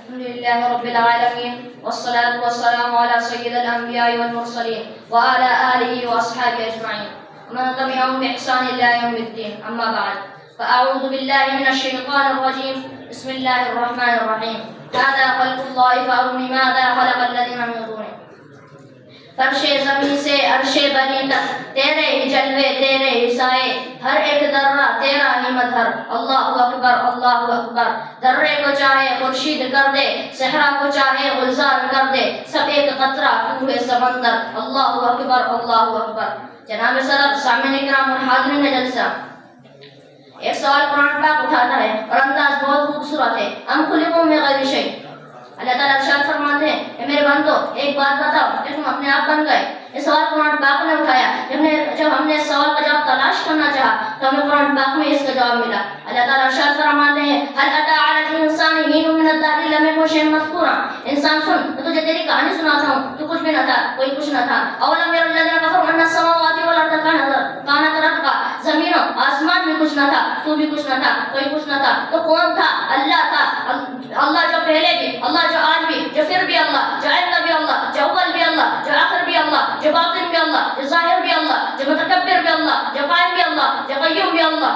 الحمد لله رب العالمين والصلاة والسلام على سيد الأنبياء والمرسلين وعلى آله وأصحابه أجمعين ومن تبعهم بإحسان إلى يوم الدين. أما بعد، فأعوذ بالله من الشيطان الرجيم. بسم الله الرحمن الرحيم. هذا خلق الله فأروني ماذا خلق الذين من دونه. فرش زمین سے عرش بنی تک تیرے ہی جلوے، تیرے ہی سائے، ہر ایک ذرہ تیرا ہی مظہر. اللہ اکبر، اللہ اکبر. ذرے کو چاہے خورشید کر دے، صحرا کو چاہے گلزار کر دے، سب ایک قطرہ کوہ سمندر. اللہ اکبر، اللہ اکبر. جناب صدر، سامعین کرام اور حاضرین جلسہ، ایک سوال قرآن پاک اٹھاتا ہے اور انداز بہت خوبصورت ہے. ام خلقوا من غیر شیء. اللہ تعالیٰ ارشاد فرماتے ہیں کہ میرے بندو ایک بات بتاؤ کہ تم اپنے آپ بن گئے. اس سوال قرآن پاک نے اٹھایا. جب ہم نے اس سوال کا جواب تلاش کرنا چاہا تو ہمیں قرآن پاک میں اس کا جواب ملا. اللہ تعالیٰ ارشاد فرماتے ہیں هل أتى على الإنسان حين من الدهر لم يكن شيئا مذكورا. انسان سن، تو تجھے تیری کہانی سناتا ہوں تو کچھ بھی نہ تھا، کوئی کچھ نہ تھا. اولم ير الذين كفروا أن السماوات والأرض كانتا رتقا. زمین و آسمان بھی کچھ نہ تھا، تو بھی کچھ نہ تھا، کوئی کچھ نہ تھا. تو کون تھا؟ اللہ تھا. اللہ جو پہلے بھی، اللہ جو آج بھی، جو پھر بھی اللہ، جو آئندہ بھی اللہ، جو اول بھی اللہ، جو آخر بھی اللہ، جو باطن بھی اللہ، جو ظاہر بھی اللہ، جو متکبر بھی اللہ، جو قائم بھی اللہ، جو قیوم بھی اللہ،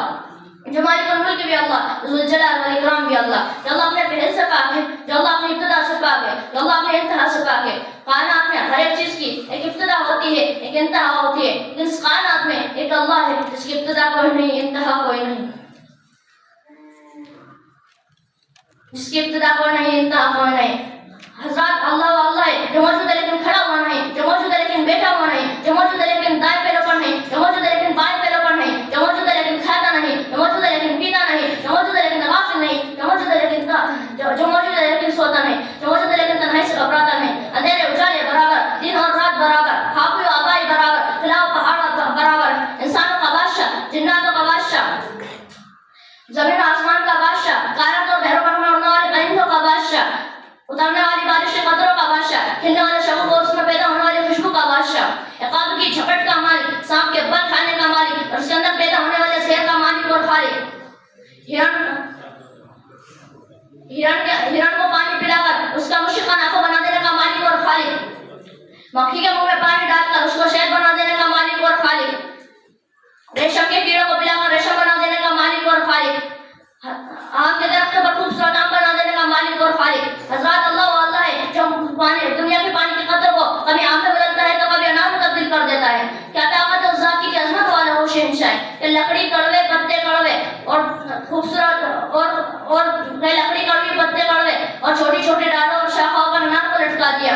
جو مالک الملک بھی اللہ، ذو الجلال والاکرام بھی اللہ. جو اللہ اپنے پہل سے پاک ہے، جو اللہ اپنی ابتدا سے پاک ہے، جو اللہ اپنے انتہا سے پاک ہے. کائنات میں ہر ایک چیز کی ایک ابتدا ہوتی ہے، ایک انتہا ہوتی ہے. اس کائنات میں ایک اللہ ہے جس کی ابتدا کوئی نہیں، انتہا کوئی نہیں. جس کی ابتدا کوئی نہیں، انتہا کوئی نہیں. حضرات، اللہ وہ اللہ ہے جو موجود ہے لیکن کھڑا ہوا نہیں، جو موجود ہے لیکن بیٹھا ہوا نہیں، جو موجود ہے لیکن دائیں پیروں پر نہیں، جو موجود ہے لیکن بائیں پیروں پر نہیں، جو موجود ہے لیکن کھاتا نہیں، جو موجود ہے لیکن پیتا نہیں، جو موجود ہے لیکن غافل نہیں، جو موجود ہے لیکن جو موجود ہے لیکن سوتا نہیں، جو موجود ہے لیکن تنہائی سے گھبراتا نہیں. اندھیرے اجالے برابر، دن اور رات برابر، خاکی و آبائی برابر، خلا و پہاڑ برابر. انسانوں کا بادشاہ، جناتوں کا بادشاہ، زمین آسمان کا بادشاہ، کائنات اور بحروں میں اڑنے والے پرندوں کا بادشاہ، اترنے والی بارش کے قطروں کا بادشاہ، کھلنے والے شگوف اور اس میں پیدا ہونے والی خوشبو کا بادشاہ، عقاب کی جھپٹ کا مالک، سانپ کے بل کھانے کا مالک اور اس کے اندر پیدا ہونے والے زہر کا مالک اور خالق. ہرن کو پانی پلا کر اس کا مشکان آنکھوں بنا دینے کا مالک اور خالق. مکھی کے منہ میں پانی ڈال کر اس کو شہد بنا دینے کا مالک اور خالق. ریشم کے کیڑوں کو پلا کر ریشم بنا دینے کا مالک اور خالق. آم کے درخت پر خوبصورت آم بنا دینے کا مالک اور خالق. حضرات، اللہ وہ اللہ ہے جو دنیا کے پانی کی قطر کو کبھی آم میں بدلتا ہے تو کبھی انار میں تبدیل کر دیتا ہے. کیا طاقت ہے اس ذات کی عظمت والا وہ شہنشاہ ہے کہ لکڑی کڑوے، پتے کڑوے اور خوبصورت اور لکڑی کڑوی، پتے کڑوے اور چھوٹی چھوٹی ڈالوں اور شاخوں پر انار کو لٹکا دیا.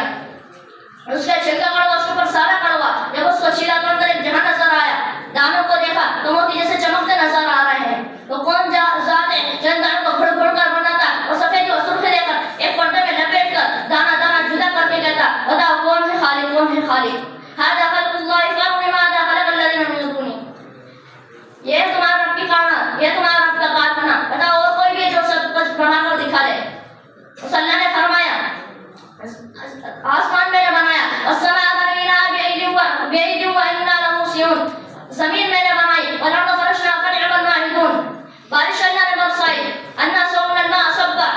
اس کا چھلکا کڑوا، اس کے اوپر سارا کڑوا. جب اس کو چھیلا تو اندر ایک جہاں نظر آیا. دانوں کو دیکھا تو موتی جیسے چمکتے نظر آ رہے ہیں. تو کون ذات ہے جو ان دانوں کو گھڑ گھڑ کر بناتا اور سفید و سرخ دے کر ایک پردے میں لپیٹ کر دانا دانا جدا کر کے کہتا بتاؤ کون ہے خالق، کون ہے خالق. هذا خلق الله فاروني ماذا خلق الذين من دونه. یہ تمہارا رب کی کائنات، یہ تمہارا رب کا کارخانہ. بتاؤ اور کوئی بھی جو سب کچھ بنا کر دکھا دے. اس اللہ نے فرمایا آسمان میں نے بنایا، والسماء بنيناها بأيد وإنا لموسعون. زمین میں نے بنائی، والارض فرشناها فنعم الماهدون. بارش اللہ نے برسائی، انا صببنا الماء صبا.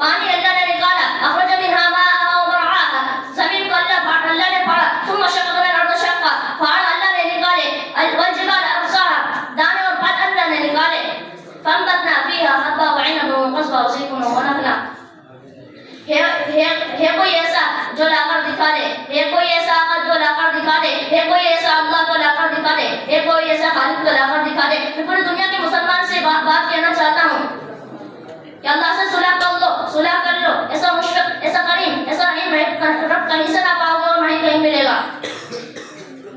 پانی اللہ نے نکالا، اخرج منها ماءها ومرعاها. زمین کو اللہ نے پھاڑا، ثم شققنا الارض شقا. پہاڑ اللہ نے نکالے، والجبال ارساها. دانے اور پھل اللہ نے نکالے. فانبتنا فيها حبا وعنبا وقضبا وزيتونا ونخلا. ہے کوئی ایسا جو لا کر دکھا دے، ہے کوئی ایسا آقا جو لا کر دکھا دے، ہے کوئی ایسا اللہ کو لا کر دکھا دے، ہے کوئی ایسا خالق کو لا کر دکھا دے. میں پوری دنیا کے مسلمان سے بات کہنا چاہتا ہوں کہ اللہ سے صلح کر لو، صلح کر لو. ایسا مشفق، ایسا کریم، ایسا رحیم رب کہیں سے نہ پاؤ گے اور نہیں کہیں ملے گا.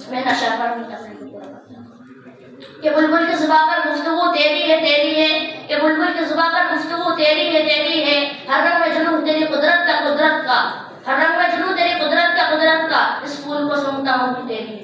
میں نشہ پر کہ بلبل کی زبان پر گفتگو تیری ہے، تیری ہے. کہ بلبل کی زبان پر گفتگو تیری ہے، تیری ہے. ہر رنگ میں جلوہ تیری قدرت کا، قدرت کا. ہر رنگ میں جلوہ تیری قدرت کا، قدرت کا. اس پھول کو سونگتا ہوں کہ تیری ہے.